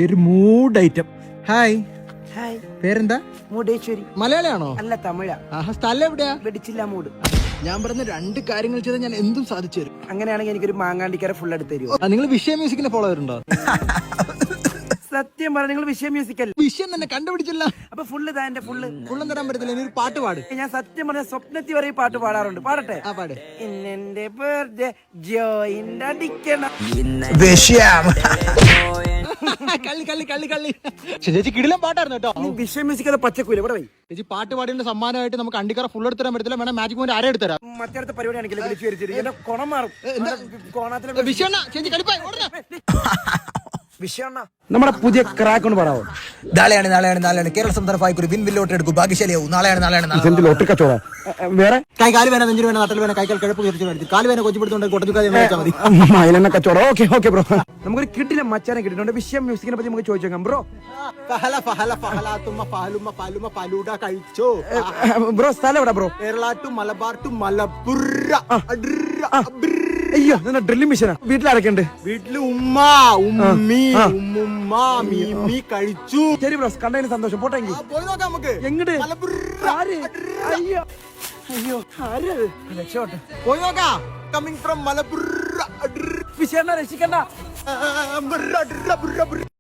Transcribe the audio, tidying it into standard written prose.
ഒരു mood item. Hi, hi, പേരെന്താ? മുടേശ്വരി. മലയാളിയാണോ? അല്ല, തമിഴാ. സ്ഥലം എവിടെയാ? വെടിച്ചില്ല മൂട്. ഞാൻ പറഞ്ഞ 2 കാര്യങ്ങൾ ചെയ്താൽ ഞാൻ എന്തും സാധിച്ചു തരും. അങ്ങനെയാണെങ്കിൽ എനിക്കൊരു മാങ്ങാണ്ടിക്കാരെ ഫുൾ എടുത്ത് തരുമോ? നിങ്ങൾ വിഷയ മ്യൂസിക്കിനെ ഫോളോ ചെയ്തിട്ടുണ്ടോ? സത്യം പറഞ്ഞ നിങ്ങൾ വിഷയം മ്യൂസിക്കൽ വിഷയം തന്നെ കണ്ടുപിടിച്ചില്ല. അപ്പൊ ഫുള്ള് താ എന്റെ ഫുള്ളും തരാൻ പറ്റത്തില്ല. ഒരു പാട്ട് പാട്. ഞാൻ സത്യം പറഞ്ഞ സ്വപ്നത്തിൽ വരെ ഈ പാട്ട് പാടാറുണ്ട്. പാടട്ടെ? ആ പാട്. ഇന്നെന്റെ ബർത്ത്ഡേ ജോയിന്റ് അടിക്കണം. കള്ളി കള്ളി കള്ളി കള്ളി. ചേച്ചി കിടിലം പാട്ടായിരുന്നു കേട്ടോ. നീ വിഷയം മ്യൂസിക്കൽ പച്ചക്കൂല ഇവിടെ പോയി. ചേച്ചി പാട്ട് പാടിന്റെ സമ്മാനമായിട്ട് നമുക്ക് അണ്ടിക്കറ ഫുൾ എടുത്തരാൻ പറ്റത്തില്ല. വേണം മാജിക് മോന്റ് ആരെ എടുത്തരാം. മറ്റടുത്ത പരിപാടി ആണെങ്കിൽ വിളിച്ചു വരിച്ചിട്ട് എന്റെ കൊണം മാറും. കോണാത്തിലെ വിഷയം ചേച്ചി കളിപ്പായി വിഷയം നമ്മുടെ പുതിയ ക്രാക്ക് കൊണ്ട് പറയാമോ? നാളെയാണ് കേരള സംസ്ഥാന വിൻ വിൻ ലോട്ടറി എടുക്കും. ഭാഗ്യശാലിയാവും. നാളെയാണ് ലോട്ടറി കച്ചവടം. വേറെ കാല് വേന, നെഞ്ചിന് വേന, നട്ടൽ വേന, കൈക്കാൽ കിഴപ്പ് തീർച്ചയായിട്ടും കാല് വേന കൊച്ചിപ്പെടുത്തോണ്ട് കൊട്ടച്ചുക്കാതെ മതി. മൈലെണ്ണ കച്ചവടം. ഓക്കെ ഓക്കെ ബ്രോ, നമുക്കൊരു കിട്ടില്ല മച്ചാനെ കിട്ടിയിട്ടുണ്ട്. വിഷയം മ്യൂസിക്കിനെ പറ്റി നമുക്ക് ചോദിച്ചേക്കാം ബ്രോ. കഴിച്ചോ ബ്രോ? സ്ഥലം എവിടെ bro? Kerala to Malabar to Malappuram. അയ്യോ, ഡ്രില്ലിംഗ് മിഷനാ. വീട്ടിലാരൊക്കെ ഉണ്ട്? വീട്ടില് ഉമ്മ, ഉമ്മി, ഉമ്മുമ്മ, മീമി കഴിച്ചു. ശരി ബ്രോ, കണ്ടതിന് സന്തോഷം. പോട്ടെങ്കിൽ പോയി നോക്കാം നമുക്ക്. എങ്ങട്? ആര്? അയ്യോ അയ്യോ, ആരത്? രക്ഷോട്ടെ, പോയി നോക്കാം. Coming from മലപ്പുറ. വിഷയം രക്ഷിക്കണ്ട.